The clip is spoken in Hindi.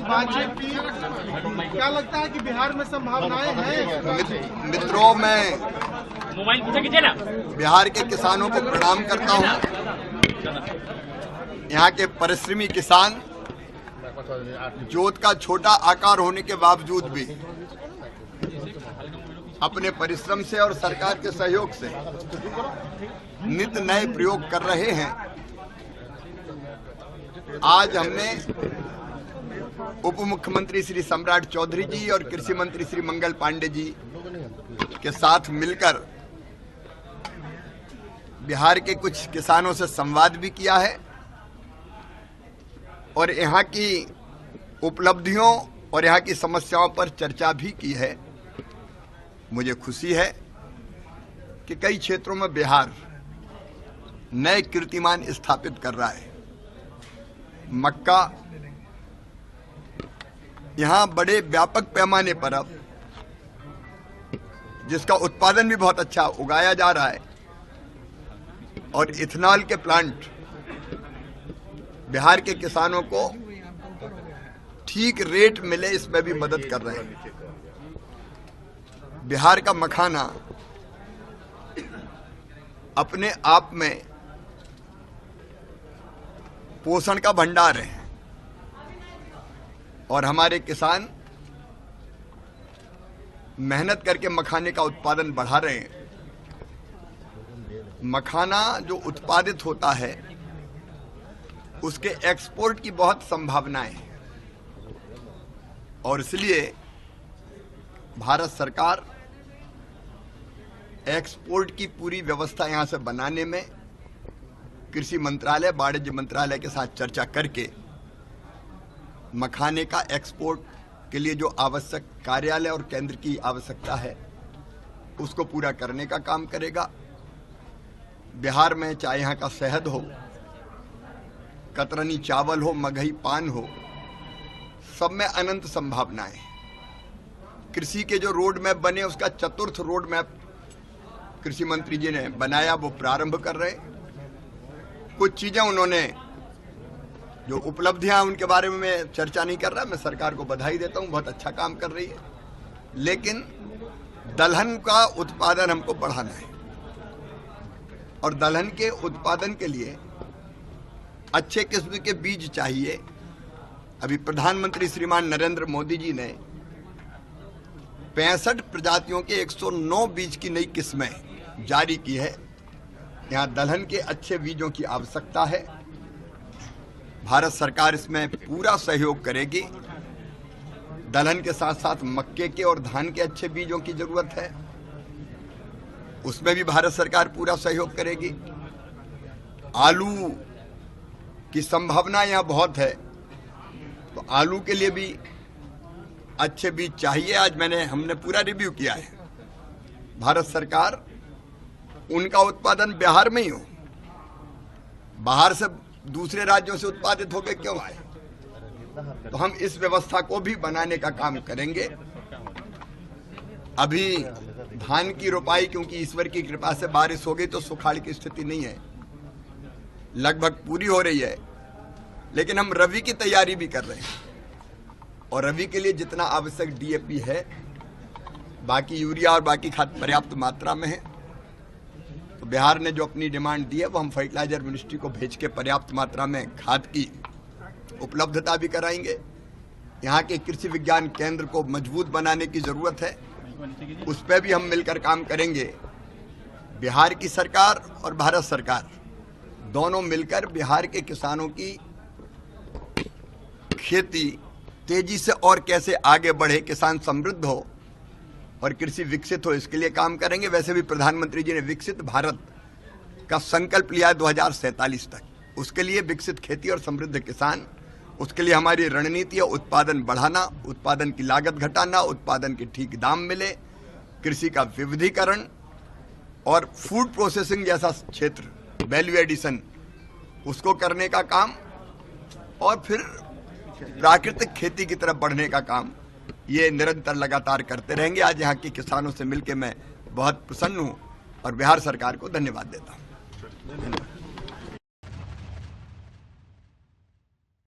बीजेपी, क्या लगता है कि बिहार में संभावनाएं हैं? मित्रों, मैं बिहार के किसानों को प्रणाम करता हूं। यहाँ के परिश्रमी किसान जोत का छोटा आकार होने के बावजूद भी अपने परिश्रम से और सरकार के सहयोग से नित नए प्रयोग कर रहे हैं। आज हमने उप मुख्यमंत्री श्री सम्राट चौधरी जी और कृषि मंत्री श्री मंगल पांडे जी के साथ मिलकर बिहार के कुछ किसानों से संवाद भी किया है और यहाँ की उपलब्धियों और यहाँ की समस्याओं पर चर्चा भी की है। मुझे खुशी है कि कई क्षेत्रों में बिहार नए कीर्तिमान स्थापित कर रहा है। मक्का यहाँ बड़े व्यापक पैमाने पर अब जिसका उत्पादन भी बहुत अच्छा उगाया जा रहा है और इथेनॉल के प्लांट बिहार के किसानों को ठीक रेट मिले इसमें भी मदद कर रहे हैं। बिहार का मखाना अपने आप में पोषण का भंडार है और हमारे किसान मेहनत करके मखाने का उत्पादन बढ़ा रहे हैं। मखाना जो उत्पादित होता है उसके एक्सपोर्ट की बहुत संभावनाएं हैं और इसलिए भारत सरकार एक्सपोर्ट की पूरी व्यवस्था यहां से बनाने में कृषि मंत्रालय, वाणिज्य मंत्रालय के साथ चर्चा करके मखाने का एक्सपोर्ट के लिए जो आवश्यक कार्यालय और केंद्र की आवश्यकता है उसको पूरा करने का काम करेगा। बिहार में चाहे यहाँ का शहद हो, कतरनी चावल हो, मगही पान हो, सब में अनंत संभावनाएं। कृषि के जो रोड मैप बने उसका चतुर्थ रोड मैप कृषि मंत्री जी ने बनाया, वो प्रारंभ कर रहे। कुछ चीजें उन्होंने जो उपलब्धियां उनके बारे में मैं चर्चा नहीं कर रहा, मैं सरकार को बधाई देता हूं, बहुत अच्छा काम कर रही है। लेकिन दलहन का उत्पादन हमको बढ़ाना है और दलहन के उत्पादन के लिए अच्छे किस्म के बीज चाहिए। अभी प्रधानमंत्री श्रीमान नरेंद्र मोदी जी ने 65 प्रजातियों के 109 बीज की नई किस्में जारी की है। यहाँ दलहन के अच्छे बीजों की आवश्यकता है। भारत सरकार इसमें पूरा सहयोग करेगी। दलहन के साथ साथ मक्के के और धान के अच्छे बीजों की जरूरत है, उसमें भी भारत सरकार पूरा सहयोग करेगी। आलू की संभावना यहाँ बहुत है, तो आलू के लिए भी अच्छे बीज चाहिए। आज हमने पूरा रिव्यू किया है। भारत सरकार उनका उत्पादन बिहार में ही हो, बाहर से दूसरे राज्यों से उत्पादित होकर क्यों आए, तो हम इस व्यवस्था को भी बनाने का काम करेंगे। अभी धान की रोपाई क्योंकि ईश्वर की कृपा से बारिश हो गई तो सुखाड़ की स्थिति नहीं है, लगभग पूरी हो रही है, लेकिन हम रबी की तैयारी भी कर रहे हैं और रबी के लिए जितना आवश्यक डीएपी है, बाकी यूरिया और बाकी खाद पर्याप्त मात्रा में है। तो बिहार ने जो अपनी डिमांड दी है वो हम फर्टिलाइजर मिनिस्ट्री को भेज के पर्याप्त मात्रा में खाद की उपलब्धता भी कराएंगे। यहाँ के कृषि विज्ञान केंद्र को मजबूत बनाने की जरूरत है, उस पर भी हम मिलकर काम करेंगे। बिहार की सरकार और भारत सरकार दोनों मिलकर बिहार के किसानों की खेती तेजी से और कैसे आगे बढ़े, किसान समृद्ध हो और कृषि विकसित हो, इसके लिए काम करेंगे। वैसे भी प्रधानमंत्री जी ने विकसित भारत का संकल्प लिया है 2047 तक, उसके लिए विकसित खेती और समृद्ध किसान, उसके लिए हमारी रणनीति है उत्पादन बढ़ाना, उत्पादन की लागत घटाना, उत्पादन के ठीक दाम मिले, कृषि का विविधीकरण और फूड प्रोसेसिंग जैसा क्षेत्र, वैल्यू एडिशन, उसको करने का काम और फिर प्राकृतिक खेती की तरफ बढ़ने का काम, ये निरंतर लगातार करते रहेंगे। आज यहाँ के किसानों से मिलकर मैं बहुत प्रसन्न हूँ और बिहार सरकार को धन्यवाद देता हूँ।